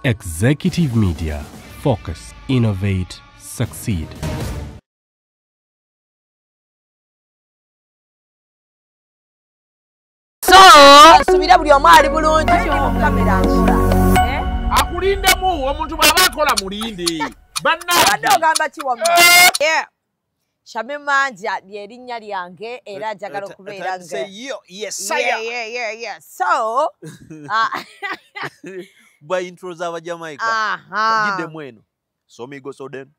Executive Media. Focus, innovate, succeed. Subira buli omwali bulungi kamera nkola. Akulindemu omuntu bw'aba akola mulindi. Badde ogamba ki wamma? Shamim Manja lyerinnya lyange era njagala okubeera nge. Yeah. So, by intros of Jamaica. Gide mweno. Somigo Soden.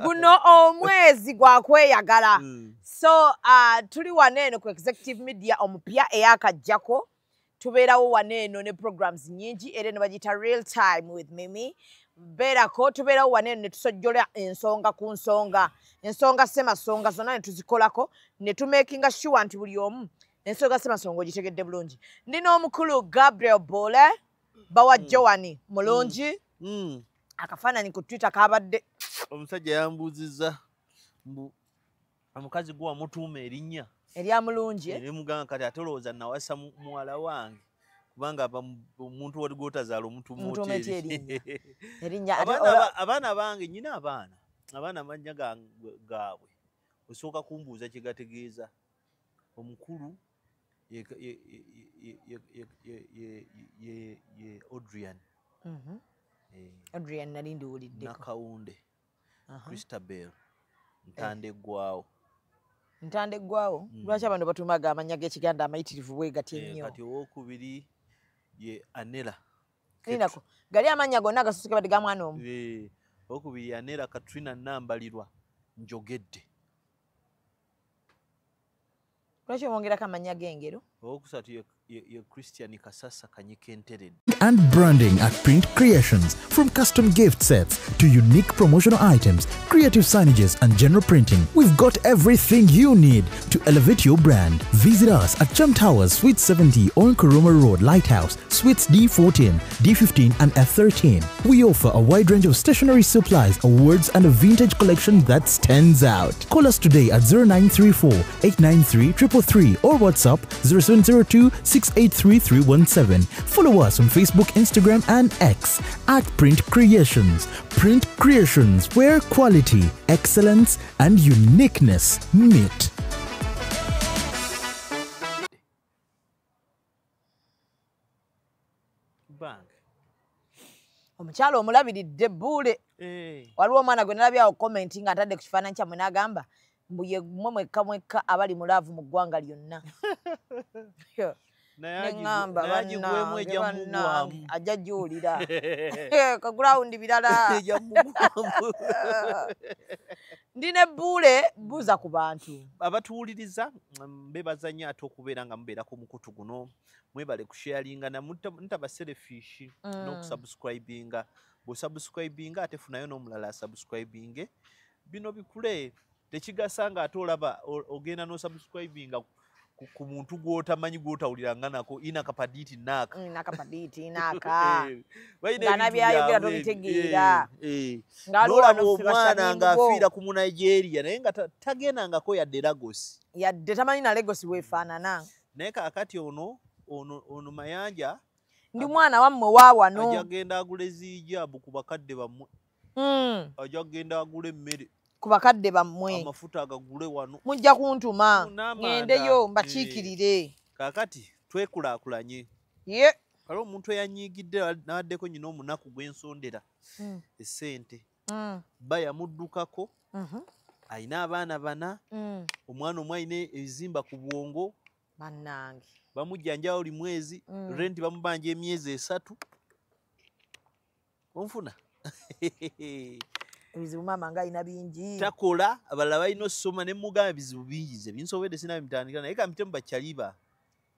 Guno omwezi gwa kweyagala. So, tuli waneeno ku Executive Media omupya eyakajjako. Tubeerawo waneeno ne programs nyingi era ne bagita real time with Mimi. Beerako tubeerawo waneeno ne tusojjola ensonga ku nsonga. Ensonga ssemasonga zonna ne tuzikolako ne tumakinga sure nti buli omu ensonga ssemasonga ogitegedde bulungi. Ndina omukulu Gabriel Bole bawa Joani mulungi. Akafaananyi ku Twitter kabadde. Omusajja yambuuzizza omukazi gwa mutuuma erinnya. Erya mulungi. Muganga kati atolooza nawasa muwala wange. Kubanga omuntu wali gwotazaala omutuuma erinnya. Abaana bange nyina abaana amannya gaabwe osooka kumbuuza kye gategeeza. Omukulu ye Adrian. Adrian nali ndiwuliddeko. Nakawunde. Christabel. Ntandeggwawo. Ntandeggwawo? Lwaki abantu batuumaga amannya g'Ekiganda amayitirivu bwe gatyo ennyo? Kati owookubiri ye Anela. Linako. Gali amannya gonna agasusuke badde ga mwana omu. Owookubiri ye Anela Katrina Nambalirwa njogedde. Lwaki omwongerako amannya g'engero? Owookusatu ye Christian Kasasa Kanyikenteredde. And branding at Print Creations. From custom gift sets to unique promotional items, creative signages and general printing, we've got everything you need to elevate your brand. Visit us at Chum Towers, Suite 70 on Kuruma Road, Lighthouse, Suites D14, D15 and F13. We offer a wide range of stationery supplies, awards and a vintage collection that stands out. Call us today at 0934 893 333 or WhatsApp 0702 683 317. Follow us on Facebook, Instagram and X at Print Creations. Print Creations, where quality, excellence and uniqueness meet. Bank. Omukyalo omulabiridde Bule. Waliwo omwana gwe nalabyawo commenting atadde ku kifaananyi kyammwe n'agamba mbu ye mmwe mwekka abali mu laavu mu ggwanga lyonna. Neŋŋamba bannange ajja gy'olira. Kagulawundi birala. Ndi ne Bule buuza ku bantu. Abatuwuliriza mbebaza nnyo ate okubeera nga mubeerako mukutu guno. Mwebale kusharinga na mutaba selfish n'okusubscribinga. Bw'osubscribinga ate funayo n'omulala asubscribinge. Bino bikule tekigasanga ate olaba ogenda n'osubscribinga ku muntu gw'otamanyi gw'otawulira nako inakapaditi naka. Inakapaditi naka. Ngana byayogera tobitegeera. Ng'olaba omwana ng'afiira ku mu Nigeria naye nga tagendangako yadde Lagos. Yadde tamanyi na Lagos weefaanana. Naye kaakati ono Mayanja ndi mwana wammwe wa wano. Ajja genda agula ezijaabu ku bakadde bammwe. Ajja genda agula emmere. Ku bakadde bammwe. Amafuta agagule wano. Mujja kuntuma. Ngendeyo mbakiikirire. Kaakati twekulaakulanye. Kale omuntu eyanyiigidde n'addeko nyina omunaku gw'ensondera essente. Bba yamuddukako. Ayina abaana bana. Omwana omu ayina ebizimba ku bwongo. Bannange. Bamujjanja buli mwezi. Renti bamubanja emyezi 3. Onfuna. Ebizibu maama nga ayina bingi. Takola abalala balina osoma ne mugamba ebizibu bingi ze binsobedde sinaba mitandikira naye kamite mu bakyaliba.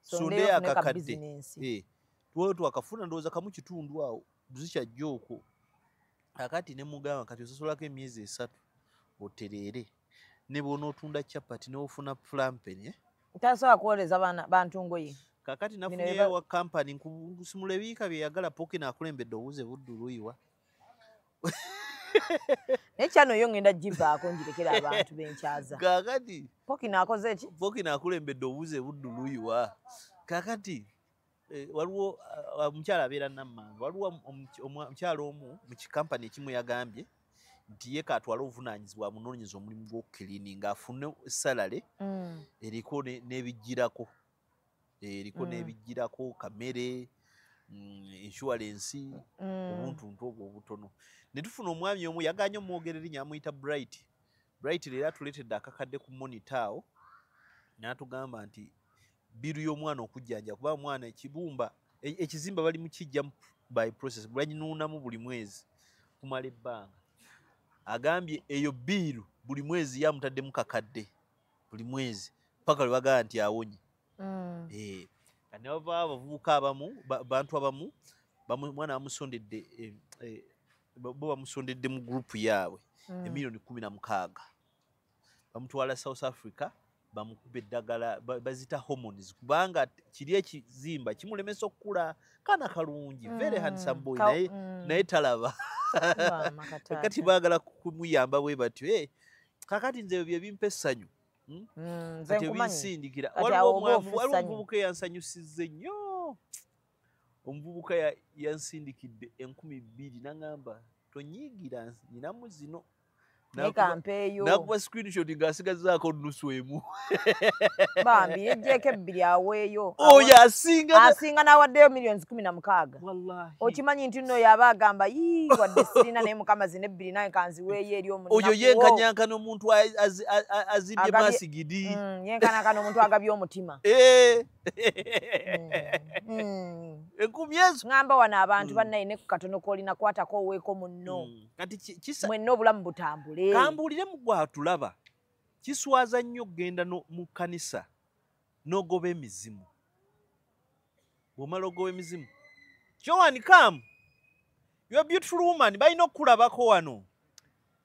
Sonde akakadde. Tuwo twakafuna ndowooza kamu kitundu awo buzikyajja okwo. Akati ne mugamba kati ososolako emyezi 3 otereere. Ne bw'onootunda capati n'ofuna flampeni. Tasobola kuwoleza bantu ngoye. Kakati nafunyeyo wa kampani nkusimula ebiika bye yagala poke n'akulembedde owuze buddu luyiwa. naye kyano yo ngenda givaako njirekera abantu benkyaza. Kakati Pokino akoze eki? Pokino akulembedde obuze buddu luyiwa. Kakati waliwo omukyala abeera Nammanga. Waliwo omukyala omu mu kikampani ekimu yagambye nti ye kaatwala obuvunaanyizibwa munoonyeza omulimu gw'okukiriininga afune salale eriko n'ebijjirako. Eriko n'ebijjirako kamere, insurance, obuntuntu obwo obutono. Ne tufuna omwami omu yaganye omwogera erinnya amuyita Bright. Bright leero atuleetedde akakadde ku monitor awo n'atugamba nti biru y'omwana okujjanja kuba omwana ekizimba bali mukijja by process bwaginuunamu buli mwezi kumala ebbanga. Agambye eyo biru buli mwezi yamutaddemu kakadde buli mwezi paka lwe bagamba nti awonye. Kati bava abavubuka abamu bantu abamu mwana bamusondedde bo bamusondedde mu group yaabwe emiliyoni 16 bamutwala South Africa bamukuba eddagala bazita hormones kubanga kiri ekizimba kimulemesa okukula kana kalungi very handsome boy naye talaba kati baagala kumuyamba bwe batyo kakati nze bye bimpa essanyu kati ebinsindikira waliwo omuvubuka yansanyusizza nnyo. Omuvubuka yansindikidde 2,000 n'angamba tonyiigira ninamu zino nakuba screenshot ng'asigazaako nusu emu. Bambi yejjeeko 2 aweeyo. Oyo asinga n'awaddeyo miliyoni 16. Okimanyi nti nno yaba agamba wadde sirina naye mukama zino 2 naye kanziweeyo eri omuntu. Oyo yenkanyankana omuntu azimbye maasigidi. Yenkanyankana omuntu agabye omutima. Enkumi ezo. Ngamba wano abantu bannayine ku katono k'olina kwatako oweeko munno. Kati mwenna obulamu butambule. Kambuulire mu gwatulaba kiswaza nnyo okgenda mu kkanisa n'ogoba emizimu. Bw'omala ogoba emizimu Joan come you are beautiful woman balina okukulabako wano.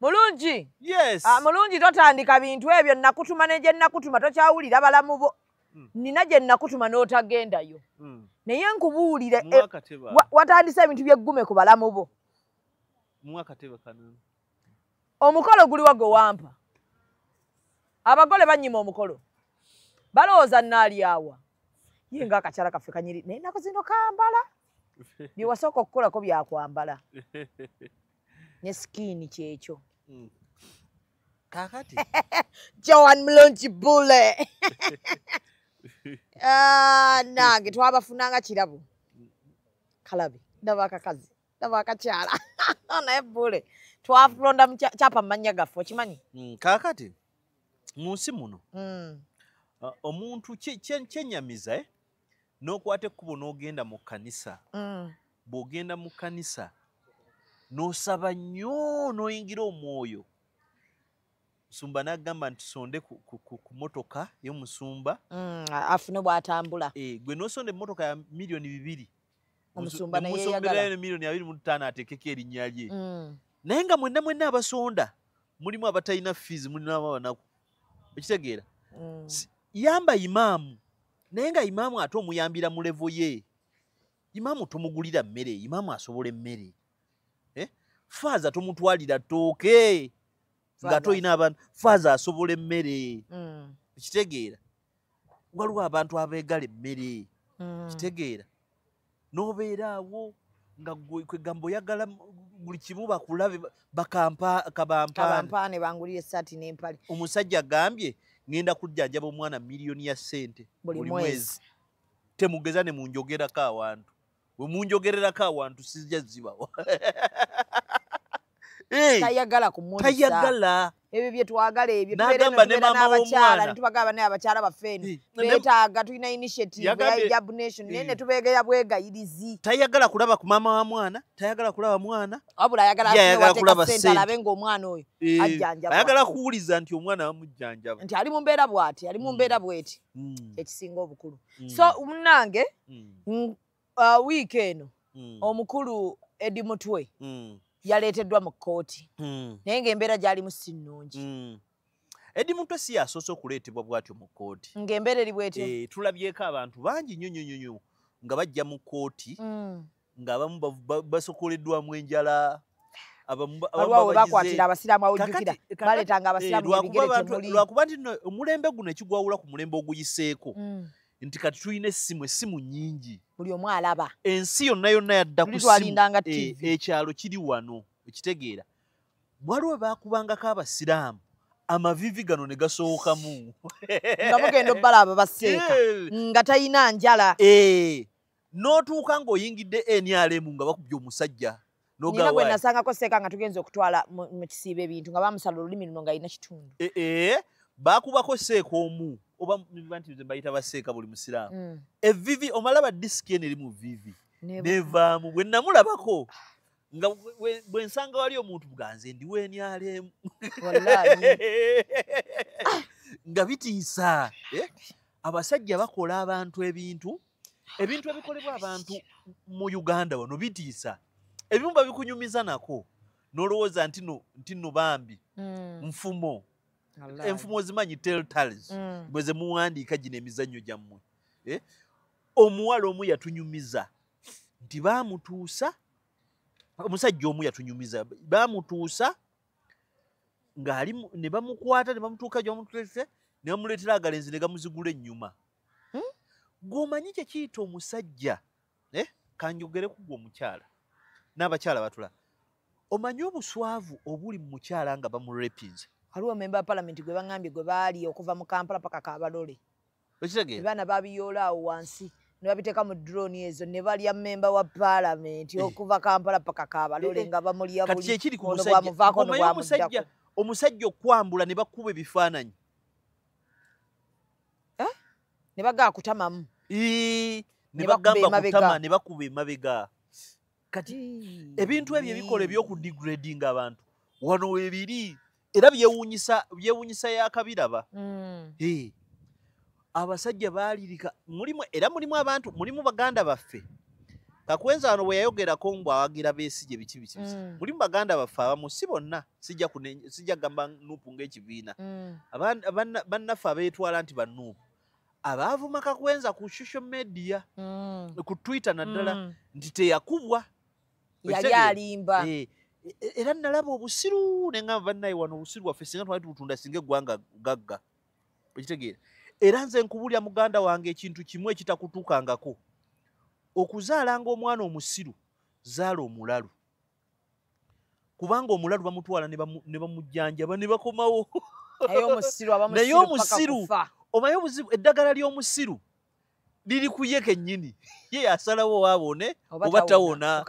Mulungi. Yes. Mulungi totandika bintu ebyo nakutuma ne gye nakutuma tokyawulira balamu bo. Nina gye nakutuma n'otagendayo. Naye nkubuulire watandisa ebintu by'eggume ku balamu bo. Mwakatebe kanani. Omukolo guliwa gwe wampa. Abagole banyima omukolo. Balowooza nnaali awa. Ye ng'akakyala kaffe kanyiri naye nako zino kambala. Bye wasooka okukolako byakwambala. Ne skiini kyekyo. Kakati. Joan Mulungi Bule. Nange twabafunanga kirabo. Kalabi. Ndaba akakazi. Ndaba akakyala. Naye Bule. Twafulonda mukyapa mannya gaffe okimanyi. Kakati. Mu nsi muno. Omuntu kyenyamiza n'okwata ekkubo n'ogenda mu kkanisa. Bw'ogenda mu kkanisa n'osaba nnyo n'oyingira omwoyo. Musumba n'agamba nti sonde ku motoka y'omusumba. Afune bw'atambula. Gwe n'osonda emmotoka ya miliyoni 2. Omusumba naye yagala miliyoni 25 ateekeko erinnya lye. Naye nga mwenna abasonda mulimu abatalina fees mulimu abanaku. Ekitegeera. Yamba imaamu. Naye nga imaamu ate omuyambira mu levo ye. Imaamu tomugulira mmere, imaamu asobola emmere. Faaza tomutwalira ttooke. Nga toyina abantu faaza asobola emmere. Ekitegeera. Waliwo abantu abeegala emmere. Ekitegeera. N'obeera awo nga kwegamba oyagala buli kimu bakulabe kabampaane bangulire essaati n'empale. Omusajja agambye ngenda kujjanjaba omwana miliyoni ya ssente buli mwezi. Temugeza ne munjogerako awantu. Bwe munjogererako awantu sijja zibawa. Tayagala kumulisa. Tayagala. Ebyo bye twagala ebyo. N'agamba ne maama w'omwana. Ne tubagamba naye abakyala baffe eno. Beetaaga tulina initiative ya Hijab Nation. Ne tubeegeya bwegayirizi. Tayagala kulaba ku maama wa mwana. Tayagala kulaba mwana. Wabula ayagala kulaba ssente alabe ng'omwana oyo ajjanjaba. Ayagala kuwuliza nti omwana bamujjanjaba. Nti ali mu mbeera bw'ati, ali mu mbeera bw'eti. Ekisinga obukulu. So munnange wiiki eno omukulu Eddie Mutwe yaleeteddwa mu kkooti. Naye ng'embeera gy'alimu si nnungi. Eddie Mutwe si yasoose okuleetebwa bw'atyo mu kkooti. Ng'embeera eri bw'etyo. Tulabyeko abantu bangi nnyo nga bajja mu kkooti ng'abamu basokoleddwamu enjala, Waliwo bakwatira abasiraamu awujjukira baleetanga abasiraamu ebigere temuli. Lwakuba nti omulembe guno ekigwawula ku mulembe oguyiseeko nti kati tulina essimu nnyingi. Buli omu alaba. Ensi yonna yadda ku twalindanga ssimu. TV. Ekyalo kiri wano ekitegeera. Waliwo baakubangako abasiraamu amavivi gano ne gasookamu. Nga mugenda obbala abo baseeka nga talina njala. N'otuuka ng'oyingidde NRM nga bakubye omusajja. Nina gwe nasangako seeka nga tugenze okutwala mu kisiiba ebintu nga bamusala olulimi luno nga alina kitundu. Baakubako seeka omu oba nti bayita baseeka buli musiraamu. Evivi omalaba disiki eno eri mu vivi nevaamu bwe namulabako nga bwe nsanga wali omuntu buganze ndi NRM nga bitiisa. Abasajja bakola abantu ebintu ebikolebwa abantu mu Uganda wano bitiisa. Ebimu babikunyumiza nako n'olowooza nti nno bambi nfumo. Enfumo zimanyi telltales bwe ze muwandiika gino emizannyo gyammwe. Omuwala omu yatunyumiza nti baamutuusa, omusajja omu yatunyumiza baamutuusa ng'ali ne bamukwata ne bamutuuka gy'omutuuse ne bamuleetera agalenzi ne gamuzigula ennyuma. Gw'omanyi kye kiyita omusajja kanjogere ku gwe omukyala n'abakyala batula. Omanyi obuswavu obuli mu mukyala nga bamurepinze. Waliwo memba wa palamenti gwe baŋŋambye gwe baali okuva mu Kampala paka Kabalole. Okitegeera? Baana babiyoola awo wansi ne babiteeka mu drone ezo ne balya memba wa palamenti okuva Kampala paka Kabalole nga bamulya buli. Kati kyekiri ku musajja. Omusajja okwambula ne bakuba ebifaananyi. Ne bagaa kutamamu. Ne bagamba kutama ne bakuba emabega. Kati ebintu ebyo ebikola ebyokudigrading abantu wano webiri era byewuunyisa yakabiraba. Abasajja baalirika mulimu abantu mulimu baganda baffe. Kakwenza wano bwe yayogerako mbu awagira Besigye biki. Mulimu baganda baffe abamu si bonna sijja gamba Nuupu ng'ekibiina. Bannaffe abeetwala nti bannuupu abaavuma Kakwenza ku social media ku Twitter naddala nti teyakubwa. Yali alimba. Era nalaba obusiru neŋŋamba bannaye wano obusiru waffe singa twali tubutunda singa eggwanga gagga. Okitegeera? Era nze nkubulya muganda wange ekintu kimu ekitakutuukangako. Okuzaalanga omwana omusiru zaala omulalu. Kubanga omulalu bamutwala ne bamujjanjaba ne bakomawo. Naye omusiru omanyi obuzibu eddagala ly'omusiru liri ku ye kennyini. Ye yasalawo waabone oba tawona.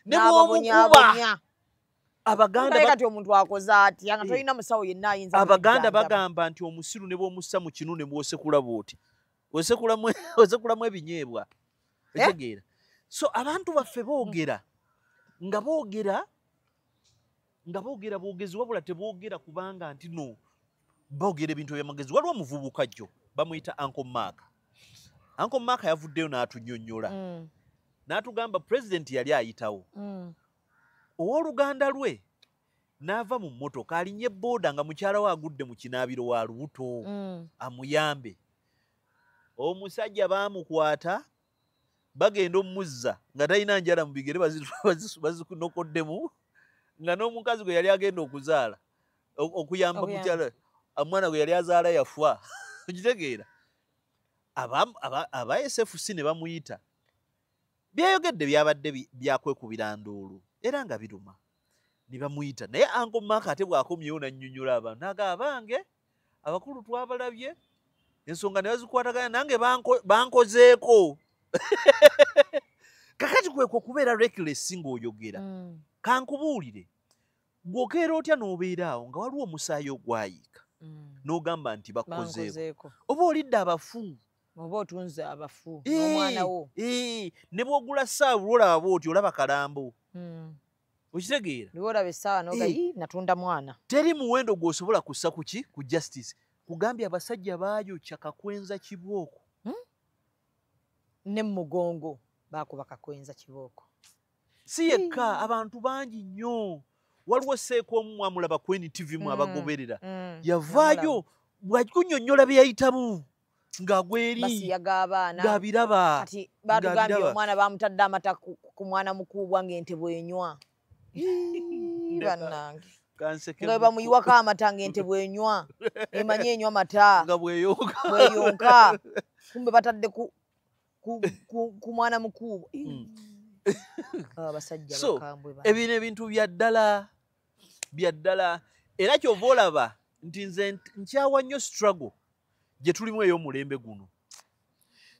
Ne bw'omukuba Abaganda bagamba nti omusiru ne bw'omussa mu kinu ne bw'osekula bw'oti. Osekulamu ebinyeebwa. Ekitegeera? So abantu baffe boogera nga boogera boogezi wabula teboogera kubanga nti no boogera ebintu eby'amagezi. Waliwo omuvubuka jjo bamuyita Uncle Mark. Uncle Mark yavuddeyo n'atunnyonnyola. N'atugamba pulezidenti yali ayitawo. Owooluganda lwe n'ava mu mmotoka alinnye booda nga mukyala we agudde mu kinaabiro wa lubuto amuyambe. Omusajja baamukwata bagenda omuzza nga talina njala mu bigere bazikunokoddemu nga n'omukazi gwe yali agenda okuzaala okuyamba mukyala omwana gwe yali azaala yafa. Okitegeera? Aba SFC ne bamuyita. Byayogedde byabadde byakwekubira nduulu era nga biruma ne bamuyita. Naye Uncle Mark ate bw'akomyewo n'annyonnyola abantu n'agamba bange abakulu twabalabye ensonga ne bazikwataganya nange bankozeeko. Kakati kwekwo okubeera reckless ng'oyogera. Kankubuulire bw'okeera otya n'obeera awo nga waliwo omusaayi ogwayiika n'ogamba nti bakozeeko oba olidde abafu oba otunze abafu n'omwana wo. Ne bw'ogula ssaawa olaba bw'oti olaba kalambo. Okitegeera? Niwe olaba essaawa n'oga natunda mwana. Teri muwendo gw'osobola kussa kuki ku justice. Kugambye abasajja baayokya Kakwenza kibooko. Ne mugongo baakuba Kakwenza kibooko. Si yekka abantu bangi nnyo. Waliwo Seeko omu mwamulaba Queen TV mu abagoberera. Yavaayo bw'akunnyonnyola bye yayitamu ng'agweri basiyaga abaana ng'abiraba. Kati baatugambye omwana baamutadde amata ku mwana mukuubwa ng'ente bw'enywa. bannange kanseke nga bamuyiwako amata ng'ente bwenywa emanyi enywa mata nga bweyonka bweyonka kumbe batadde ku mwana mukubo abasajja so bakambwe ebino ebintu bya ddala era kyova olaba nti nze nkyawa nnyo struggle gye tulimu ey'omulembe guno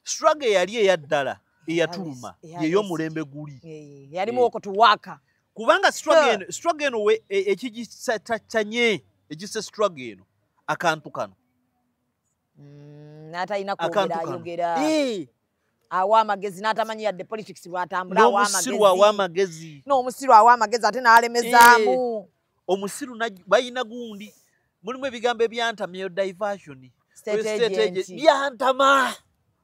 struggle eyali eya ddala eyatuluma yey'omulembe guli yalimu okutuwaaka kubanga struggle eno ekigisatanye egise struggle eno akantu kano n'atalina kwogera awa amagezi n'atamanyi yadde politics bw'atambula awa amagezi n'omusiru awa amagezi ate n'alemezaamu omusiru bayina gundi mulimu ebigambo ebyantamyeyo diversion byantama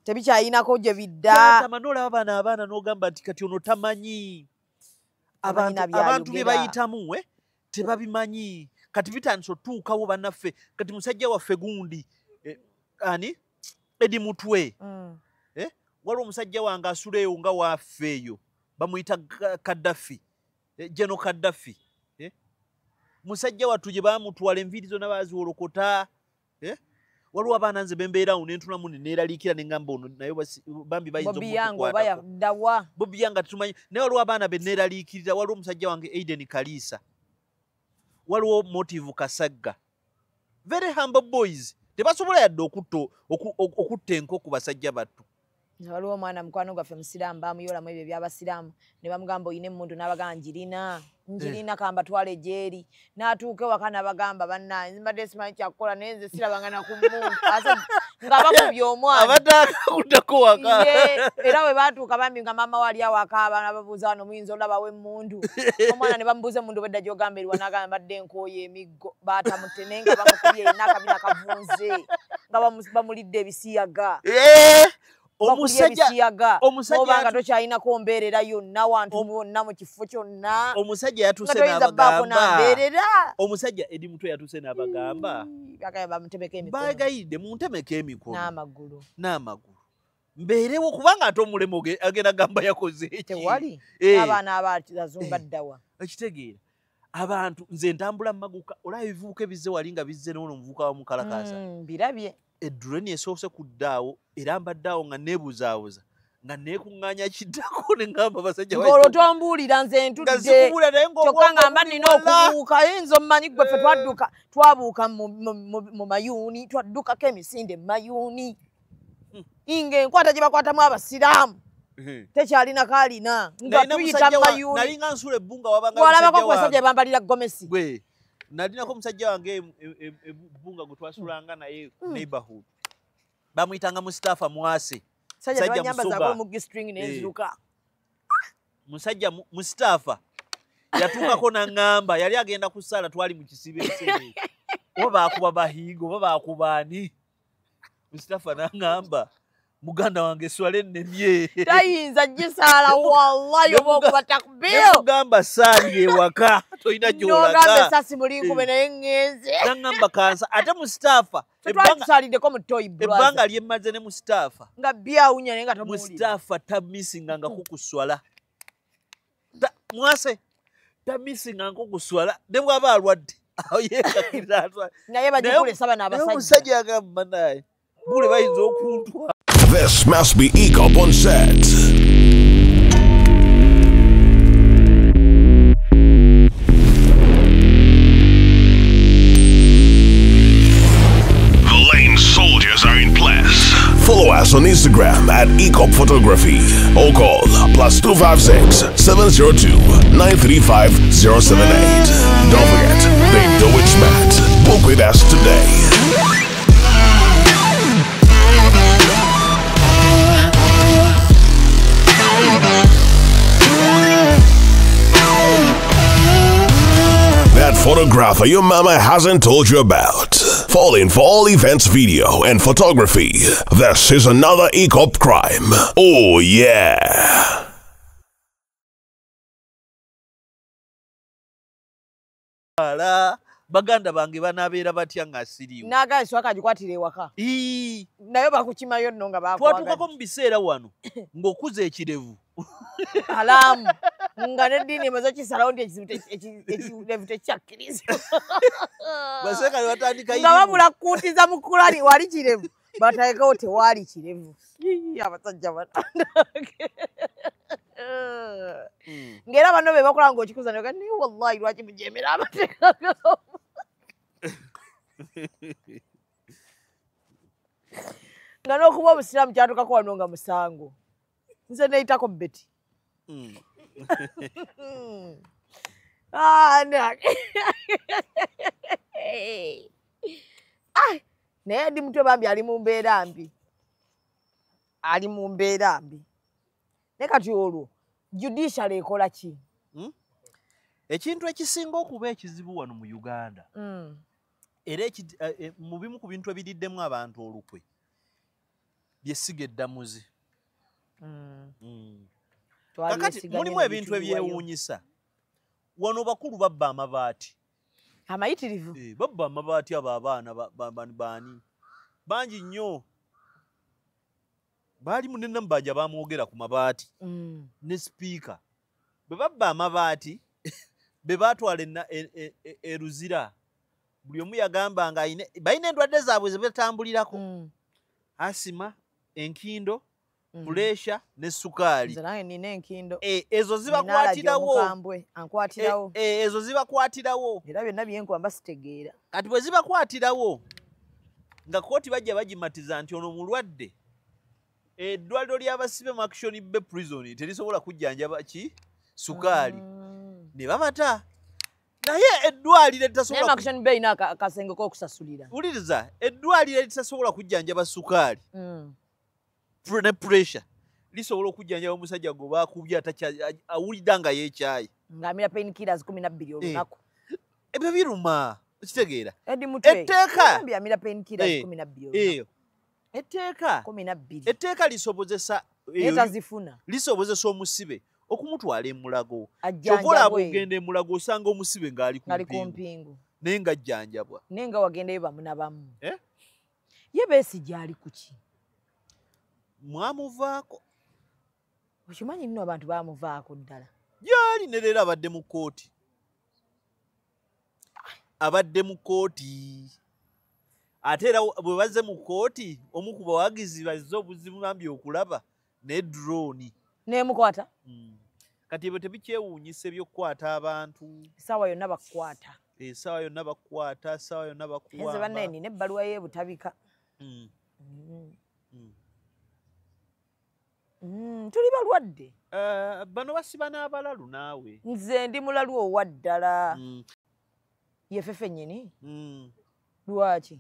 tebikyayinako gye bidda n'olaba abaana n'ogamba nti kati ono tamanyi abantu bye bayitamu tebabimanyi kati bitandise otuukawo bannaffe kati musajja waffe gundi ani Edi Mutwe waliwo omusajja wange asuleeyo nga waffe eyo bamuyita Kaddafi Jeno Kaddafi musajja wattu gye bamutwala enviiri zonna baziwolokota waliwo abaana nze bembeerawo nentunamu neeraliikira neŋŋamba ono naye bambi bayinza Bobi Yanga tetumanyi naye waliwo abaana be neeraliikirira waliwo omusajja wange Aiden Kalisa waliwo Motive Kasagga very humble boys tebasobola yadde okutta enko ku basajja battu waliwo omwana mukwano gwaffe musiraamu bamuyolamu ebyo ebyabasiraamu ne bamugamba oyina emmundu n'abagamba njirina kamba twala ejeeri n'atuuka ewaka n'abagamba bannange mbadde simanyi kyakukola naye nze sirabanga na ku mmundu nga bakubye omwana abatakuddako waka era bwe baatuuka bambi nga maama wali awaka abaana babuuza wano muyinza olabawo emmundu omwana ne bamubuuza emmundu bwedda gy'ogamba eriwa n'agamba mbadde enkooye emiggo baatamute naye nga bamukubye erina akabina kavunze nga bamulidde ebisiyaga omusajja tokyayinako mbeerera yonna wantu bonna mu kifo kyonna omusajja yatuse omusajja Edi Mutwe yatuse n'abagamba bagayidde muntemeko emikono n'amagulu mbeerewo kubanga ate omulemo agenda gamba yakoze tewali abaana abazumba ddawa ekitegeera abantu nze ntambula mu maguka olaba ebivubuka ebizze wali nga bizze n'ono omuvubuka wamukalakasa birabye edureni esoose kuddaawo era mbaddeawo nga neebuzaabuza nga neekuŋŋaanya kiddako ne ŋŋamba basajja olwo tombuulira nze ntudde kyokka ngamba nina okubuuka yinza omumanyi gwe ffe twabuuka mu mayuuni twaddukako emisinde mu mayuuni nga enkwata gye bakwatamu abasiraamu tekyalinako alina nga tuyita mu mayuuni nalinga nsula ebbunga wabanga walabako ku basajja bambalira gomesi nalinako omusajja wange ebbunga gwe twasulanga naye neighborhood bamuyitanga Mustafa Mwase musajja Mustafa yatuukako naŋŋamba yali agenda ku ssaala twali mu kisibe ensene oba baakuba bahiigo oba baakuba ani Mustafa naŋŋamba muganda wange swale nnemye tayinza gisaala wallahi oba okuba takbir mugamba saali ewaka tolina gyolaga esasi mulinkube naye ŋŋenze naŋŋamba kansa ate Mustafa twatusaaliddeko mu toy ebbanga lyemmaze ne Mustafa nga byawunya naye nga tomuwulira Mustafa tamisingangako kuswala Mwase tamisingangako kuswala ne bw'aba alwadde awo yeekakirira naye bagikulesa bano abasajja omusajja agamba naye bule bayinza okuntwa. This must be ECOP on set. The Lane soldiers are in place. Follow us on Instagram at ECOP Photography or call +256 702 935 078. Don't forget, they do it smart. Book with us today. That photographer your mama hasn't told you about. Falling for all events, video, and photography. This is another ECOP crime. Oh yeah. Baganda bange banabeera batya nga siriiwo. Naga swaka jikwatire waka. Nayo bakuchimayo nno nga bakwaga. Twatuukako mu biseera wano ng'okuza ekirevu. Alamu nga neddiini maze kisalawo nti ekirevu tekyakkirizibwa baseka watandika nga bamulakuutiza mu Kurani wali kirevu bataekawo tewaali kirevu abasajja batandange ng'era bano be bakola ng'okikuza naye naye wallahi lwaki mujemera amateeka nga n'okuba obusiraamu kyatukako wano nga musango nze neyitako Betty naye ndi mutwe bambi ali mu mbeera mbi ne kati olwo judicial ekola ki ekintu ekisinga okuba ekizibu wano mu Uganda era mu bimu ku bintu ebiriddemu abantu olukwe byesiga eddamuzi kakati mulimu ebintu ebyewuunyisa wano bakulu babba amabaati amayitirivu babba amabaati abo abaana baani bangi nnyo baalimu ne Nambajja bamwogera ku mabaati ne sipiika bwe babba amabaati be baatwala eruzira buli omu yagamba nga balina endwadde zaabwe ze batambulirako asima enkindo puresha ne sukaali ezo zibakwatirawo era byonna byenkwamba sitegeera kati bwe zibakwatirawo nga kooti bajja bagimatiza nti ono mulwadde eddwaliro ly'abasibe mu Action Bay Prison terisobola kujjanjaba ki sukaali ne babata naye eddwaliro eritasobola Action Bay n'akasengo k'okusasulira wuliriza eddwaliro eritasobola kujjanjaba sukaali ne pressure lisobola okujjanjaba omusajja gwe baakubye awulidda nga yeekyayi ng'amira painkillers 12 olunaku ebyo biruma okitegeera etteeka lisobozesa omusibe okumutwala emulago kyokola abugenda emulago osanga omusibe ng'ali kumpingu naye nga ajjanjabwa naye nga wagendayo bamu na bamu ye Besigye ali kuki mwamuvaako okimanyi nno abantu bamuvaako ddala gyali ne leero abadde mu kooti ate era bwe bazze mu kooti omu ku bawagizi bazze obuzibu bambi okulaba ne drone nemukwata kati ebyo tebikyewuunyisa ebyokukwata abantu essaawa yonna bakukwata essaawa yonna bakuwamba nze bannaye nina ebbaluwa y'ebutabika tuli balwadde bano basiba n'abalalu naawe nze ndi mulalu owa ddala yeffe nnyini lwaki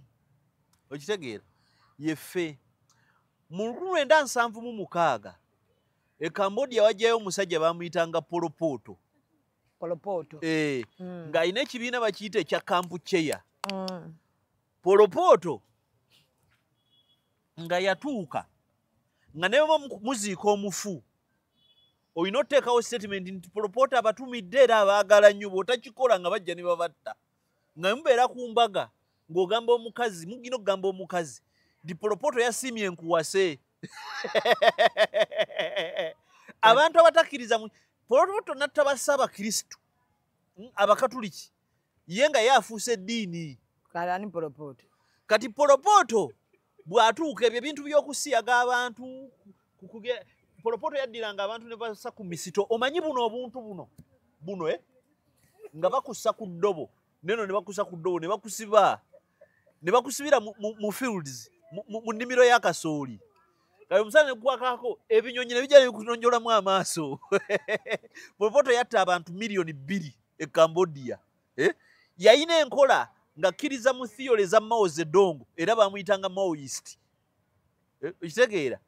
okitegeera yeffe mu 1976 e Cambodia wajjayo omusajja bamuyitanga Polopoto ng'alina ekibiina bakiyita ekya Kampucheya Polopoto nga yatuuka nga ne muziika omufu olina oteekawo statement nti Polopoto abatumidde era abaagala nnyo bw'otakikola nga bajja ne babatta nga mubeera ku mbaga ng'ogamba omukazi mugina okugamba omukazi nti Polopoto yasiimye enkuwase abantu abatakkiriza Polopoto natta bassaabakristu abakatuliki ye nga ye afuuse eddiini kati Polopoto bw'atuuka ebyo ebintu by'okusiyaga abantu Polopoto yaddiranga abantu ne bassa ku misito omanyi buno obuntu buno nga bakussa ku ddobo neno ne bakussa ku ddobo ne bakusibira mu fields mu nnimiro ya kasooli kale omusana ne gwakako ebinyonyi ne bijja ne bikunonjolamu amaaso Polopoto yatta abantu miliyoni 2 e Cambodia yayina enkola ng'akkiriza mu theory za Mao Zedong era bamuyitanga Maoist okitegeera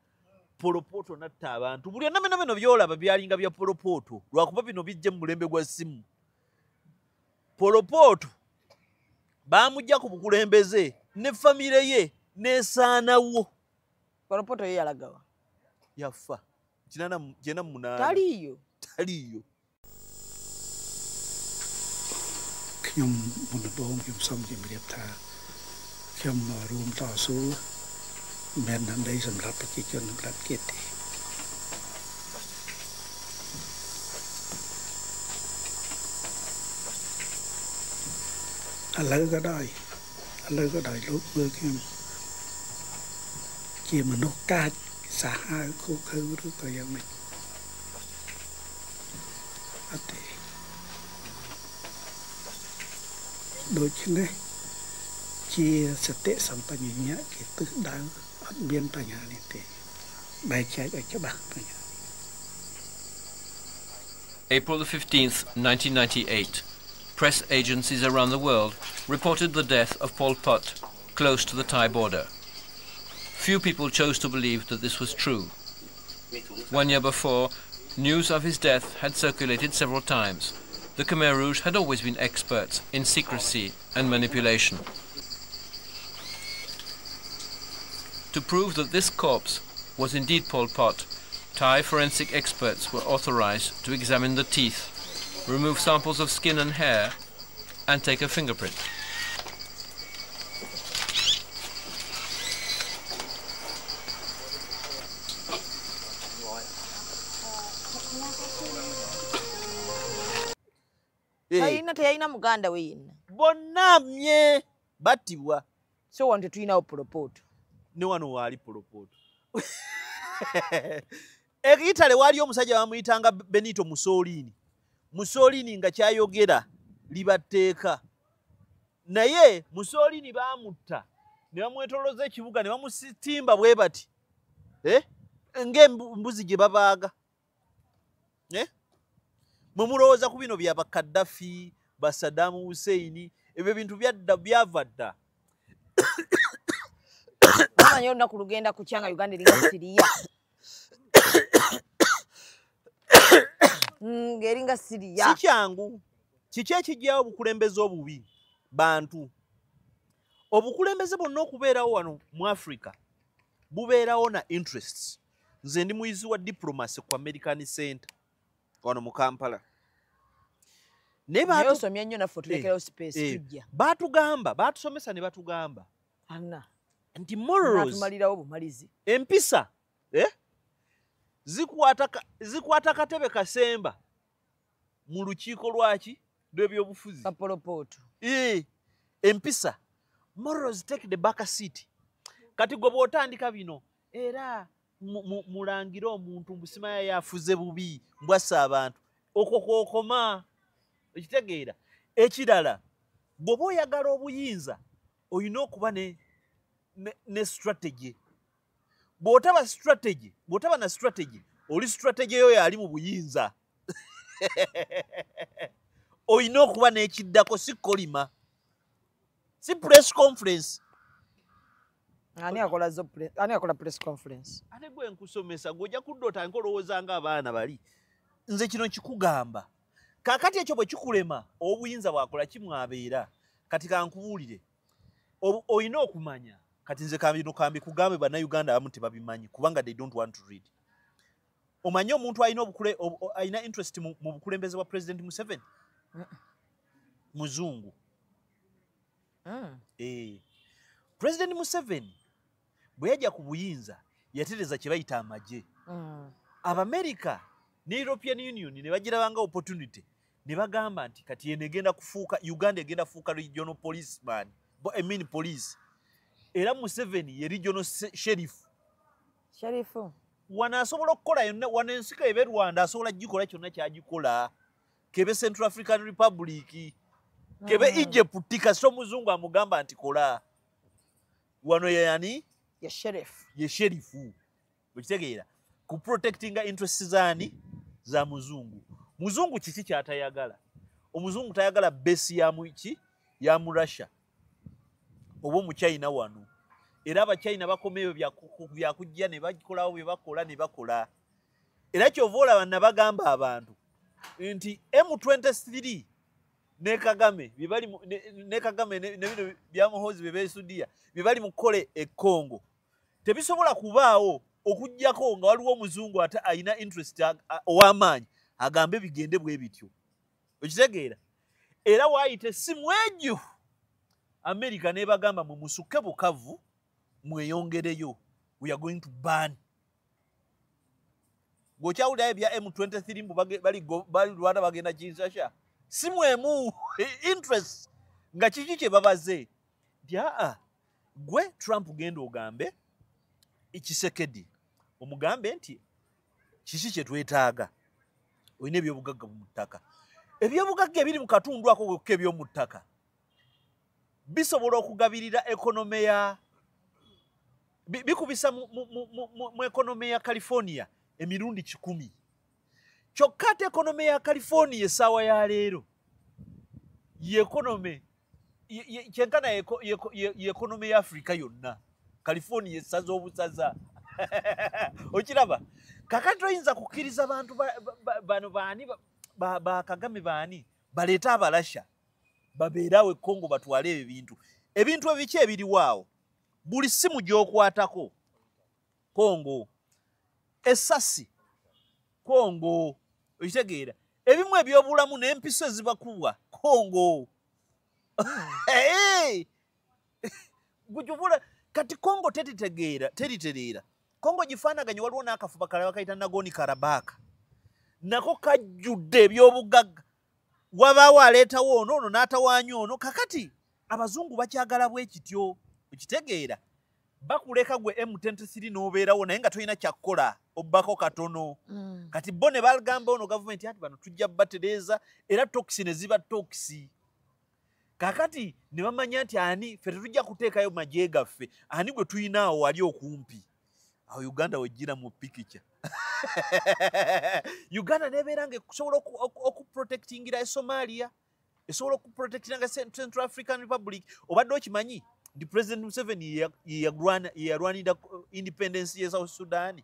Polopoto natta abantu buli onnamena bino byolaba byalinga bya Polopoto lwakuba bino bijje mu mulembe gwa ssimu Polopoto bamujja ku bukulembeze ne famire ye nesaanawo Polopoto ye yalagawa yafa 98 taliyoខ្ញុំមុនដំបូងខ្ញុំសូមជម្រាបថាខ្ញុំរួមតស៊ូមិនដើម្បីសម្រាប់ប្រជាជនសម្រាប់ជាតិទេ lỡ cái đời lúc mưa kia mà nó ca xã hai cô khứ đó coi như mình thì đôi chân đấy chia sẽ tệ sản phẩm nhẹ cái tự đáng ở biên tài nhà này thì bài trái ở cho bạc tài nhà. April the 15th, 1998. Press agencies around the world reported the death of Pol Pot close to the Thai border. Few people chose to believe that this was true. 1 year before, news of his death had circulated several times. The Khmer Rouge had always been experts in secrecy and manipulation. To prove that this corpse was indeed Pol Pot, Thai forensic experts were authorized to examine the teeth, remove samples of skin and hair, and take a fingerprint. Teyalina muganda we yenna. Bonna mye battibwa. So wano tetulinawo polopoto. Ne wano waali polopoto. Italy waliyo omusajja bamuyitanga Benito Mussolini. Mussolini nga kyayogera libatteeka. Naye Mussolini baamutta ne bamwetolooza ekibuga ne bamusitimba bwe bati. Ng'embuzi gye babaaga. Mwe mulowooza ku bino bya Bakaddafi, ba Saddam Hussein, ebyo bintu byadda byava dda. Bamanyi olunaku lugenda ku kyanga Uganda eringa Siriya. Ngeringa Siriya. Si kyangu. Kiki ekijjawo obukulembeze obubi? Bantu. Obukulembeze bonna okubeerawo wano mu Africa bubeerawo na interests. Nze ndi muyizi wa diplomacy ku American Center wano mu Kampala. Naye osomye nnyo naffe otulekerawo space tujja. Baatugamba, baatusomesa ne batugamba. Anna. Nti morals. Natumalirawo bumalizi. Empisa. Zikwata katebe kasemba mu lukiiko lwaki lw'ebyobufuzi. Kapolopoto. Empisa. Morals take the back seat. Kati gwe bw'otandika bino era mulangire omuntu Busimaya yafuze bubi mbwassa abantu okwo kwokoma ekitegeera ekirala bw'oba oyagala obuyinza olina okuba ne strategy. Bw'otaba na strategy oli strategy yo yali mu buyinza. Olina okuba n'ekiddako si kolima si press conference. Ani akola press conference? Ate gwe nkusomesa gojja kudda otandika olowooza nga abaana bali. Nze kino kikugamba. Kakati ekyo bwe kikulema obuyinza bwakola kimwabeera. Kati kankubuulire. Olina okumanya. Kati nze kambi kugambe bannayuganda abamu tebabimanyi kubanga they don't want to read. Omanyi omuntu alina interest mu bukulembeze bwa President Museveni? Muzungu. President Museveni bwe yajja ku buyinza yatereza kye bayita amagye. Abamerica ne European Union ne bagirabanga opportunity ne bagamba nti kati egenda kufuuka Uganda egenda kufuuka regional policeman. Police. Era Museveni ye regional sheriff. Wana asobola okukola yonna wana ensika ebe Rwanda asobola gikola kyonna kyagikola. Kebe Central African Republic. Kebe Egypt kasito muzungu amugamba nti kola. Wano yani ye sheriff. Ye sherifu. Okitegeera ku protecting interests zani za muzungu. Muzungu kiki kyatayagala? Omuzungu tayagala base ya muki ya mu Russia. Obo mu China wano. Era aba China bakomeyo bya kujja ne bakolawo bye bakola ne bakola. Era kyovola banna bagamba abantu nti M23 ne Kagame bibali ne Kagame ne bino bya Muhoozi bebesudia bibali mukole e Congo. Tebisobola kubaawo okujjako nga waliwo omuzungu ate ayina interest ow'amaanyi agambe bigende bwe bityo. Okitegeera? Era waayite simweju America ne bagamba mu musuke bukavu mweyongereyo. We are going to ban. Gochawulira ebya M23 bali Rwanda bagenda Kinshasa. Simwemu interest nga kiki kye babaze nti gwe Trump genda ogambe Tshisekedi omugambe nti kiki kye twetaaga olina ebyobugagga mu ttaka ebyobugagga ebiri mu katundu ako gokka eby'omu ttaka bisobola okugabirira ekonome ya bikubisa mu ekonome ya California emirundi 100 kyokka ate ekonome ya California essaawa ya leero yekonome kyenkana yekonome ya Afrika yonna California esaza obusaza okiraba kakati oyinza kukkiriza bantu bano baani ba Kagame baani baleeta abalasha babeerawo Congo batwale ebintu ebiki ebiriwaawo buli simu gy'okwatako Congo essasi Congo okitegeera ebimu ebyobulamu n'empiso ezibakuwa Congo gujubula kati Congo teritereera Congo gifaanaganye waliwo n'akafuba kalaba kayita Nagoni Karabaka nako kajjudde ebyobugagga wabaawo aleetawo ono n'atawaanya ono kakati abazungu bakyagala bwe kityo okitegeera bakuleka gwe M23 n'obeerawo naye nga tolina kyakkola obbako katono kati bo ne bagamba ono gavumenti ati bano tujja batereeza era tokisi ne ziba tokisi kakati ne bamanya nti ani ffe tetujja kuteekayo magye gaffe ani gwe tuyinaawo wali okumpi awo Uganda wejjira mu pikica Uganda nebeera nga ekusobola okuprotectingira Somalia esobola okuprotectinga Central African Republic obadde okimanyi ndi President Museveni yalwanira independence ya South Sudan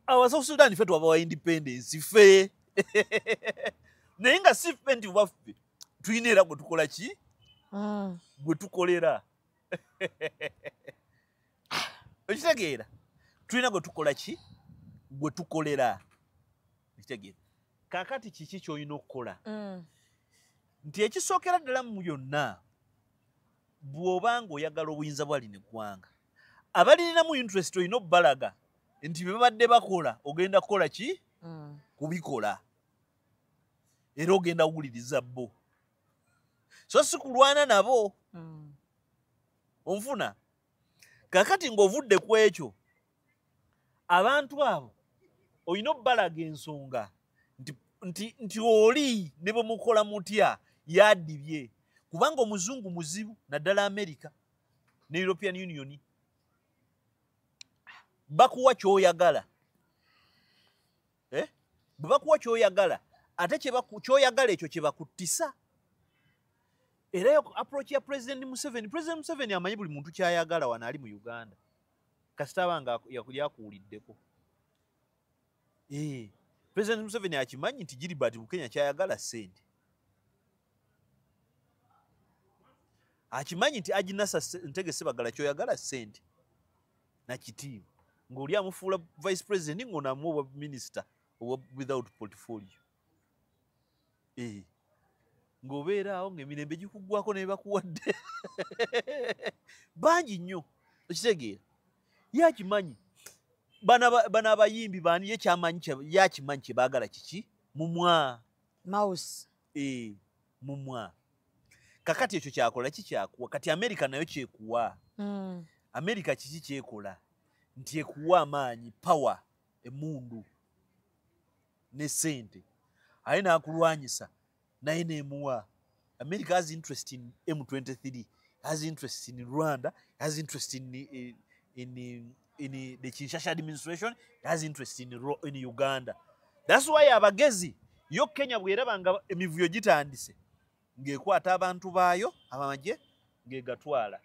awa South Sudan ffe twabawa independence ffe naye nga si ffe nti waffe tuyina era gwe tukola ki gwe tukolera okitegeera tulina gwe tukola ki gwe tukolera okitegeera kakati kiki ky'olina okukola nti ekisookera ddala mu yonna bw'obanga oyagala obuyinza bwa lino eggwanga abalirinamu interest olina obbalaga nti bye babadde bakola ogenda kukola ki kubikola era ogenda kuwuliriza bo so si kulwana nabo onfuna kakati ng'ovudde ku ekyo abantu abo olina obbalaga ensonga nti oli ne bwe mukola mutya yaddibye kubanga omuzungu muzibu naddala America ne European Union bakuwa kyoyagala bwe bakuwa kyoyagala ate kyoyagala ekyo kye bakuttisa era approach ya President Museveni amanyi buli muntu kyayagala wano ali mu Uganda kasita abanga yakuwuliddeko President Museveni akimanyi nti Gilbert Bukenya kyayagala ssente akimanyi nti Aginasa Ntegese Bagala kyoyagala ssente nakitiibwa ng'oli amufuula vice president ng'onaamuwa minister without portfolio ng'obeera awo ng'emirembe gikuggwako ne bakuwadde bangi nnyo okitegeera yakimanyi bana abayimbi baani yakimanyi kye baagala kiki mumwa mouse mumwa kakati ekyo kyakola kikyakuwa kati America nayo kyekuwa America kiki kyekola nti ekuwa amaanyi power emundu ne sente aye naakulwanyisa naye neemuwa America has interest in M23 has interest in Rwanda has interest in the Kinshasa administration has interest in Uganda that's why abagezi yo Kenya bweraba nga emivuyo gitandise ng'ekwata abantu baayo amagye ng'egatwala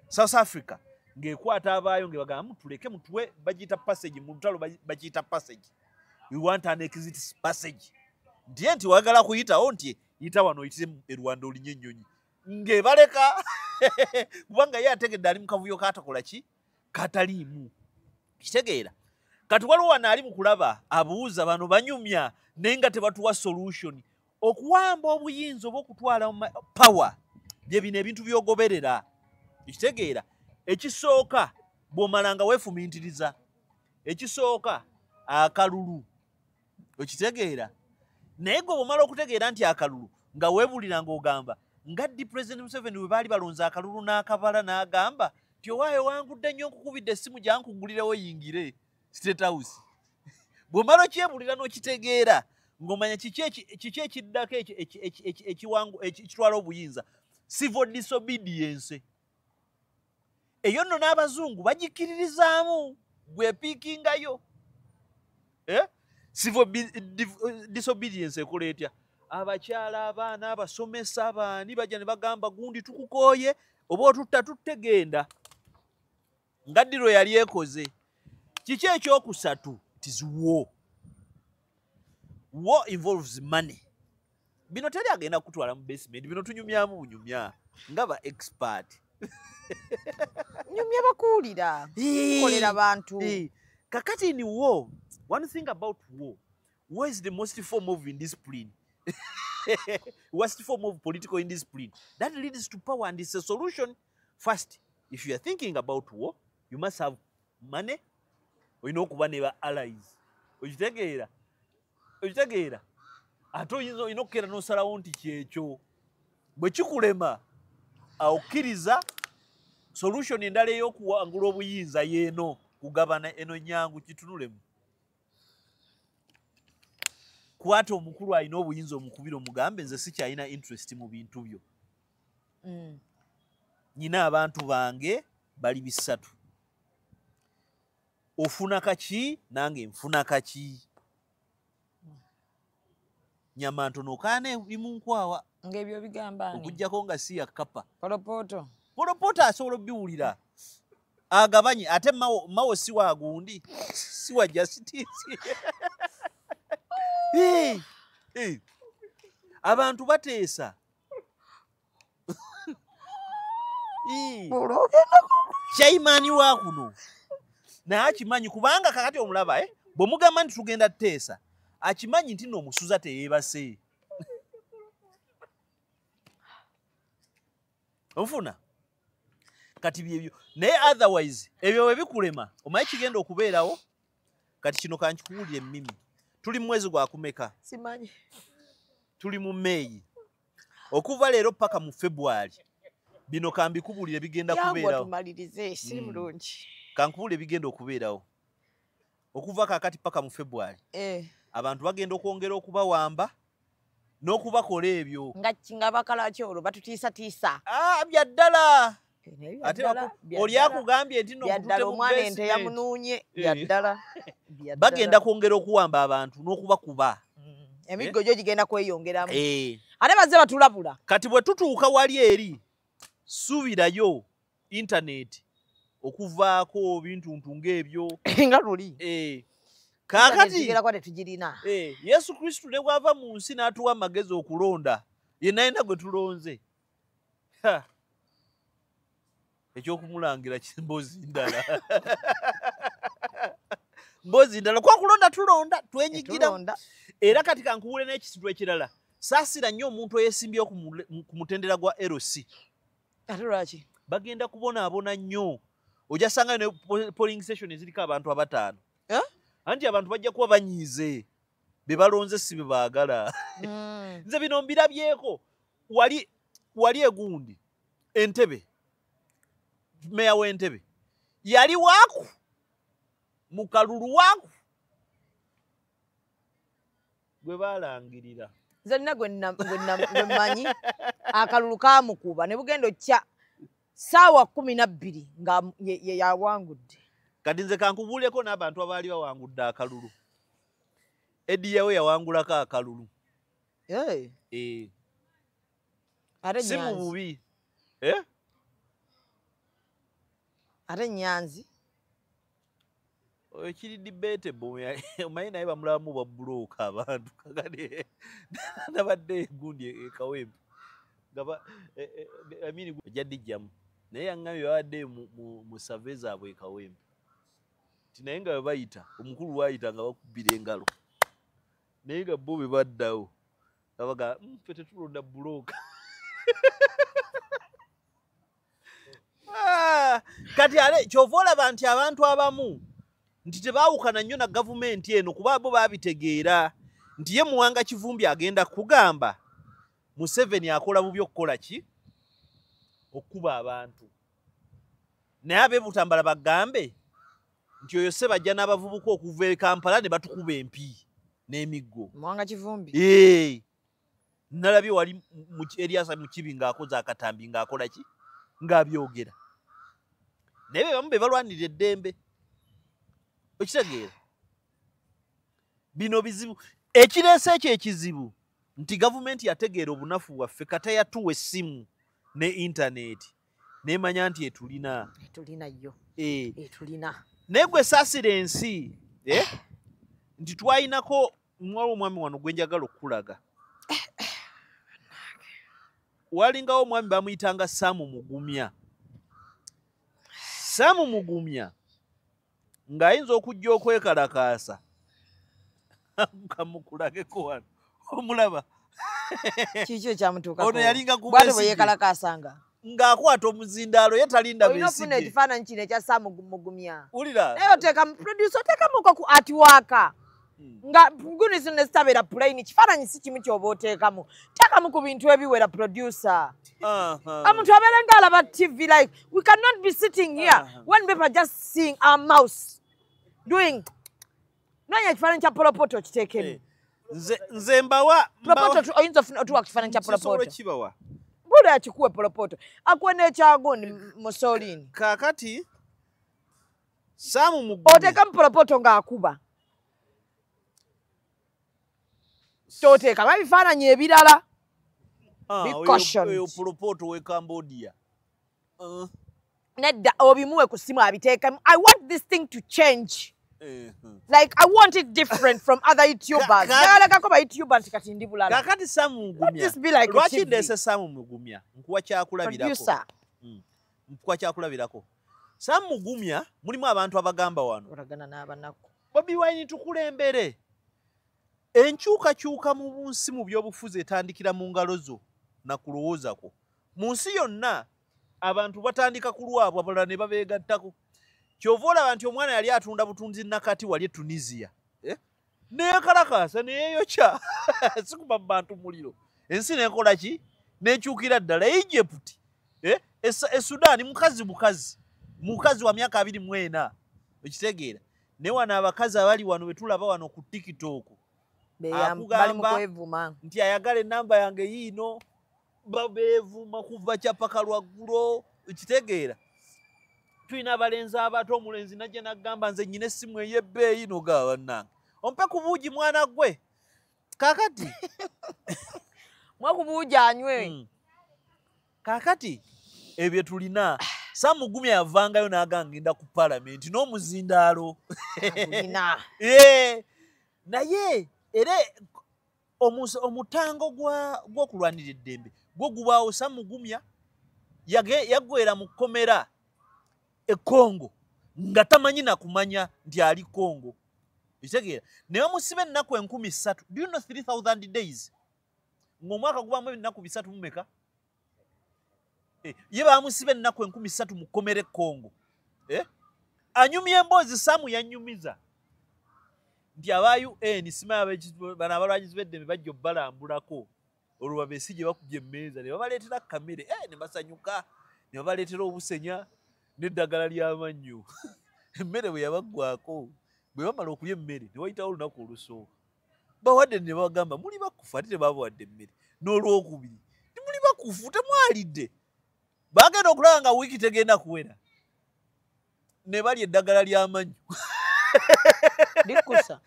South Africa ng'ekwata abaayo ng'ebagamba tuleke mutuwe bagiyita passage mu lutalo bagiyita passage we want an exit passage nti wagala kuyitawo nti yita wano oyitire e Rwanda olinye ennyonyi ng'ebaleka kubanga ye ategedde ali mu kavuyo kaatakola ki kataliimu kitegeera kati waliwo wano ali mu kulaba abuuza bano banyumya naye nga tebatuwa solution okuwamba obuyinza obw'okutwala power bye bino ebintu by'ogoberera kitegeera ekisooka bw'omalanga weefumintiriza ekisooka akalulu okitegeera naye gwe bw'omala okutegeera nti akalulu nga weebulira ng'ogamba ngaddi President Museveni bwe baali balonza akalulu n'akabala n'agamba ti owaayo wangudde nnyo nkukubidde essimu gyankugulirewo yingire State House. Bw'omala okyebulira n'okitegeera ng'omanya kiki ekiddako ekitwala obuyinza. Civil disobedience. Eyo nno n'abazungu bagikiririzaamu bwepiikingayo. Civil disobedience ekola etya? Abakyala, abaana, abasomesa, abaani bajja ne bagamba gundi tukukooye oba otutta tuttegenda. Ngaddiro yali ekoze. Kiki ekyokusatu? Tis war. War involves money. Bino teri agenda kutwala mu basement. Bino tunyumyamu bunyumya. Ngaba expert. Nyumya bakuulira. Kolera abantu. Kakati ni war. One thing about war is the most form of indiscipline. Worst form of political indiscipline. That leads to power and it's a solution. First, if you are thinking about war, you must have money. Oyina okuba ne ba allies. Okitegeera? Ate oyina okukeera n'osalawo nti kyekyo. Bwe kikulema, awukkiriza solution endala ey'okuwangula obuyinza yeeno kugabana eno nyangu kitunulemu. Kwata omukulu alina obuyinza omukubira omugambe nze sikyalina interest mu bintu byo. Nyina abantu bange bali bisatu. Ofuna kaki nange nfuna kaki. Nyama ntono kaane bimunkwawa. Ng'ebyo bigamba ani? Okujjako nga si yakapa. Polopoto asobola obbiwulira. Agabanye ate mawo si wagundi. Si wa justice. Abantu bateesa. Chaimani wa kuno. Na akimanyi kubanga kakati omulaba bwe mugamba nti tugenda teesa akimanyi nti n'omusuza teyeebase. Onfuna kati byebyo naye otherwise ebyo bwe bikulema omanyi kigenda okubeerawo. Kati kino kankikuwulira emmimi. Tuli mu mwezi gwa kumeka? Simanyi. Tuli mu May. Okuva leero paka mu February. Bino kambikubulire bigenda kubeerawo. Yangwa tumalirize si mulungi. Kankubulire bigenda okubeerawo. Okuva kakati paka mu February. Abantu bagenda okwongera okubawamba n'okubakola ebyo. Nga bakalakyolo batutiisa. Byaddala. Ate oli akugambye nti byaddala omwana ente yamunuunye byaddala. Bagenda kwongera okuwamba abantu n'okubakuba. Emiggo gyo gigenda kweyongeramu. Ate bazze batulabula. Kati bwe tutuuka wali eri suubirayo internet okuvaako bintuntu ng'ebyo. Nga luli. Kaakati Yesu Kristo ne bw'ava mu nsi n'atuwa amagezi okulonda yenna yenna gwe tulonze. Ekyokumulangira mboozi ndala. Mboozi ndala kwa kulonda tulonda twenyigira. Era kati kankuwule n'ekisindu ekirala. Saasira nnyo omuntu eyeesimbyeyo ku mutendera gwa LC. Ate lwaki? Bagenda kubonaabona nnyo. Ojja sanga ne polling station eziriko abantu abataano. Anti abantu bajja kuba banyiize. Be balonze si be baagala. Nze bino mbirabyeko. Wali egundi. Entebe. Meya w'Entebe. Yali waaku. Mu kalulu waaku. Gwe baalangirira. Nze nina gwe mmanyi akalulu kaamukuba ne bugenda okya ssaawa 12 nga yawangudde. Kati nze kankubuuleko n'abantu abaali bawangudde akalulu. Ediyawe yawangulako akalulu. Si mu bubi. Ate Nyanzi. Ekiri debatable omanyi naye bamulabamu bwa bulooka abantu kakati nabadde egundi ekawempe ejja dijjamu naye yaŋŋambye babadde mu save zaabwe ekawempe ti naye nga bwe bayita omukulu waayita nga bakubbira engalo naye nga bo be baddawo nga baga ffe tetulonda bulooka. Kati ale kyova olaba nti abantu abamu nti tebaawukana nnyo na gavumenti eno kuba bo baabitegeera nti ye Muwanga Kivumbi agenda kugamba Museveni akola mu by'okukola ki okuba abantu naye ab'Ebutambala bagambe nti oyo Ssebajja n'abavubuka okuva e Kampala ne batukuba empi n'emiggo Mwanga Kivumbi nalabye wali Erias Mukibi ng'akoze akatambi ng'akola ki ng'abyogera naye bamu be balwanira eddembe okitegeera bino bizibu ekireese ekyo ekizibu nti gavumenti yategeera obunafu bwaffe kata yatuwa essimu ne intaneti nemanya nti etulina yo etulina naye gwe saasira ensi nti twayinako omwami wano gwe njagala okulaga walingawo omwami bamuyitanga Saamu Mugumya ng'ayinza okujja okwekalakaasa kamukulageko wano omulaba kikyo kyamutuukako ono yalinga bwate bwe yeekalakaasanga ng'akwata omuzindaalo ye talinda olina ofuna beesige ekifaananyi kino ekya Saamu Mugumya wulira naye oteeka mu producer oteekamuko ku artwork nga goodness ne zitabeera plain kifaananyi si kimu ky'oba oteekamu teekamu ku bintu ebiwera producer omuntu abeere ng'alaba TV like we cannot be sitting here when people are just seeing our mouse doing nanya ekifaananyi kya polopoto okiteekemu nze mbawa polopoto oyinza otuwa kifaananyi kya polopoto kibawa buli akikuwe polopoto akuwe n'ekyagundi Mussolini kaakati Saamu Mugumya oteekamu polopoto ng'akuba toteekamu ebifaananyi ebirala oyo polopoto we Cambodia nedda obimuwe ku simu abiteekamu I want this thing to change like I want it different from other YouTubers nalagako ba YouTubers kati ndi bulala kakati Saamu Mugumya this be like lwaki ndeese Saamu Mugumya nkuwa kyakulabirako Saamu Mugumya mulimu abantu abagamba wano oragana n'abanaku Bobi Wine tukulembere enkyukakyuka mu nsi mu by'obufuzi etandikira mu ngalo zo na kulowoozako mu nsi yonna abantu batandika kulwabwa abalala ne babeegattako kyova olaba nti omwana yali atunda butunzi nakati wali Tunisia neyekalakaasa neyeeyokya sikuba mu bantu muliro ensi nekola ki nekyukira ddala Egypt Sudan mukazi wa myaka 24 ekitegeera ne wano abakazi abali wano betulaba wano ku TikTok bali mu kwevuma nti ayagala enamba yange yiino babeevuma kuva kyapaka lwaggulo ekitegeera tulina abalenzi abato omulenzi najja nagamba nze nyina essimu ey'ebbeeyi nogaa bannange ompe ku buugi mwana gwe kaakati mwe ku buugi anywe kaakati ebyo tulina Saamu Mugumya yavangayo n'agamba ngenda ku palamenti n'omuzindaalo naye era omutango gw'okulwanira eddembe gwo gubaawo. Saamu Mugumya yaggweera mu kkomera e Congo nga tamanyi nakumanya nti ali Congo ekitegeera naye bamusiba ennaku 3,000. Do you know 3,000 days ng'omwaka gubaamu ennaku 3 mu meka ye bamusiba ennaku 3,000 mu kkomera e Congo anyumya emboozi Saamu yanyumiza nti aba UN bano abalwanyizi b'eddembe bajja obbalambulako olwo babesigye bakubye emmeeza ne babaleetera kamere ne basanyuka ne babaleetera obusenya n'eddagala ly'amannyo emmere bwe yabaggwako bwe bamala okulya emmere ne wayitawo olunaku olusooka bawadde ne bagamba muli bakufu ate tebabawadde emmere n'olwokubiri timuli bakufu temwalidde bagenda okulaba nga wiiki tegenda kuwera ne balya eddagala ly'amannyo likusa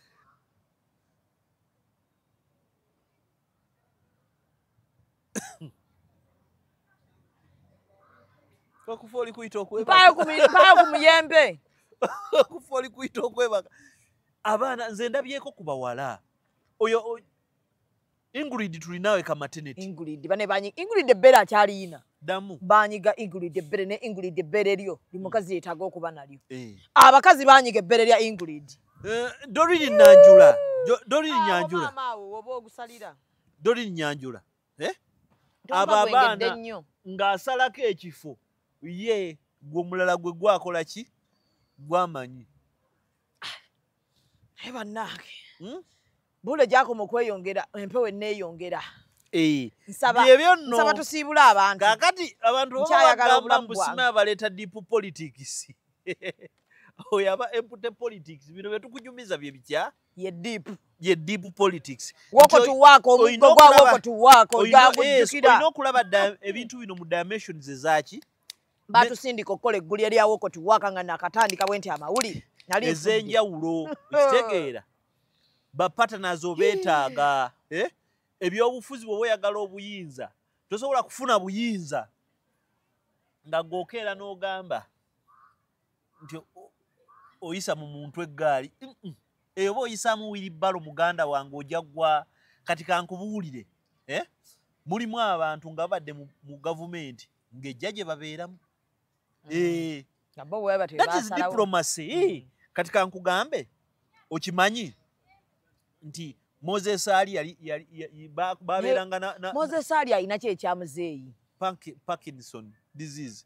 Kakufa oli kuyita okwebaka mpaayo ku muyembe kufa oli kuyita okwebaka abaana nze ndabyeko ku bawala oyo Ingrid tulinawe kamateneti Ingrid bane banyi Ingrid ebbere akyaliyina damu banyiga Ingrid ebbere ne Ingrid ebbere lyo limukazi yeetaaga okuba nalyo abakazi banyiga ebbere lya Ingrid Doreen Nyanjula mama oba ogusalira Doreen Nyanjula ababaana ng'asalako ekifo ye gw'omulala gwe gwakola ki gwamanyi bannange bule gyakoma okweyongera empewo enneeyongera nsaba tusiibula abantu. Kakati abantu Nkyayagala obulamu busima baleeta deep politics. Oyo aba empute politics bino bye tukujumiza bye bitya? Ye deep politics. Woko tuwako omugo gwa woko tuwako gagujjukira. Olina okulaba ebintu bino mu dimensions ezaki? Batusindika okukola eggulya lya woko tuwaka nga nakatandika bwe nti amawuli. Ez'enjawulo kitegeera. Bapatanazo beetaaga. Ebyobufuzi bwe oyagala obuyinza. Tosobola kufuna buyinza nga gwokeera n'ogamba nti oyisa mu muntu eggaali. Eyo oba oyisaamu wiribbalo muganda wange ojja gwa kati kankubuulire. Mulimu abantu nga badde mu gavumenti ng'ejja gye babeeramu. That is diplomacy. Kati kankugambe okimanyi nti Moses Ali babeeranga na Moses Ali alina ki ekyamuzeeyi? Parkinson disease.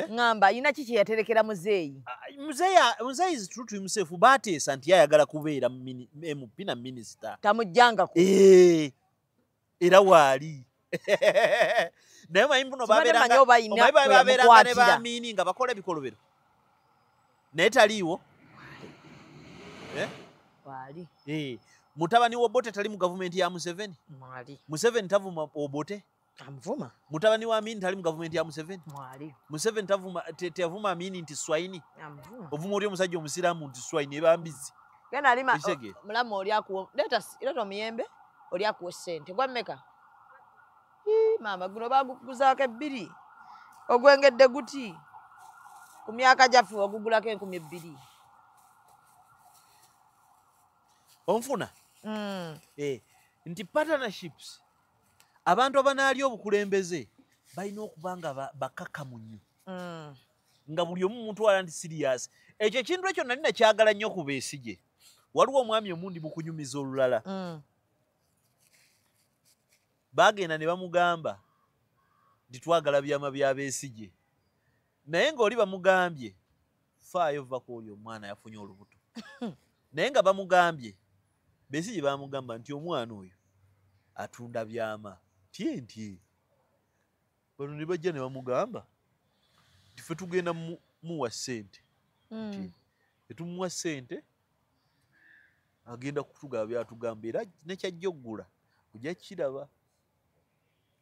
Ngamba alina ki kye yaterekera muzeeyi? Muzeeyi is true to himself. Bateesa nti yayagala kubeera MP na minisita. Tamujjangako. Era waali. Naye mayimbuno babeeranga ne baamiini nga bakola ebikolobero. Naye taliiwo. Waali. Mutabani wa Obote tali mu gavumenti ya Museveni. Mwali. Museveni tavuma Obote. Amvuma. Mutabani wa Amini tali mu gavumenti ya Museveni. Mwali. Museveni tavuma Amini nti Swahili. Amvuma. Ovuma oli omusajja omusiraamu nti Swahili ebambizi. Genda alima mulamu oli akuwa. Leta omuyembe oli akuwa ssente. Gwa mmeka? Mama guno baguguzaako 2. Ogwengedde guti. Ku myaka gyaffe ogugulako 2,000. Onfuna? Nti partnerships abantu abanaali obukulembeze balina okuba nga bakakamu nnyo. Nga buli omu muntu wala nti serious. Ekyo ekintu ekyo nali nakyagala nnyo ku Besigye. Waliwo omwami omundi mu kunyumiza olulala. Bagenda ne bamugamba nti twagala byama bya Besigye. Naye ng'oli bamugambye faayo vako oli omwana yafunye olubuto. Naye nga bamugambye Besigye bamugamba nti omwana oyo atunda byama. Nti bano ne bajja ne bamugamba nti ffe tugenda muwa ssente. Etumuwa ssente agenda kutugaba byatugamba era nekyajja okugula ojja kiraba.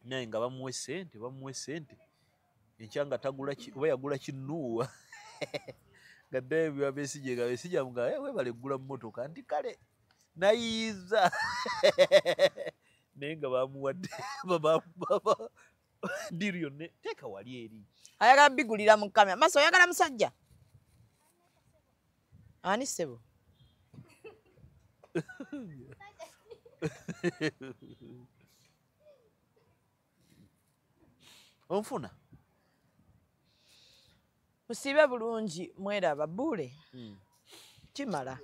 Naye nga bamuwe ssente enkya nga tagula oba yagula kinuuwa. Nga ddayo bya Besigye nga Besigye amugamba webale gula mmotoka nti kale nayiiza. Naye nga bamuwadde diri yonna teeka wali eri. Ayagala bigulira mu kamera. Maso oyagala musajja? Ani ssebo? Onfuna? Musiibe bulungi mweraba Buule. Kimala.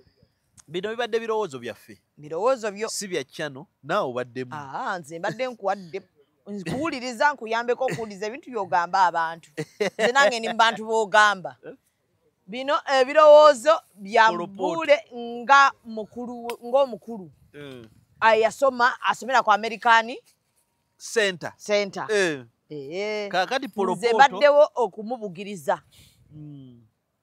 Bino bibadde birowoozo byaffe. Birowoozo byo. Si bya channel naawe obaddemu. Nze mbadde nkuwadde. Nkuwuliriza nkuyambeko okuwuliriza ebintu by'ogamba abantu. Nze nange ni mu bantu b'ogamba. Bino ebirowoozo bya Buule ng'omukulu. Asomera ku American Center. Kakati nze mbaddewo okumubugiriza.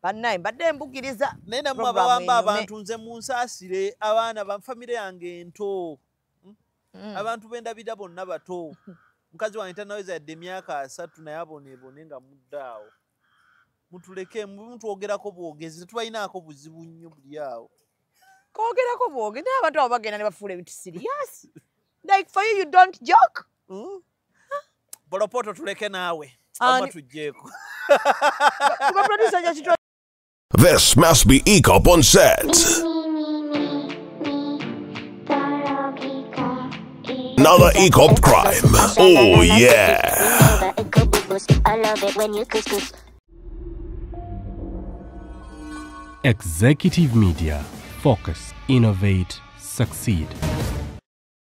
Bannaye mbadde mbugiriza. Naye nammwe abawamba abantu nze munsaasire abaana ba famire yange ento. Abantu bendabira bonna bato. Mukazi wange tanaweza yadde emyaka 3 naye aboneebone nga muddaawo. Mutuleke mutwogerako bwogezi tetubalinaako buzibu nnyo buli awo. Kwogerako bwogezi naye abantu abo bagenda ne bafuula ebintu serious. Like for you don't joke. Polopoto tuleke naawe. Ama tujjeeko. This must be ECOP on set. Another ECOP crime. Oh yeah. Executive Media. Focus, innovate, succeed.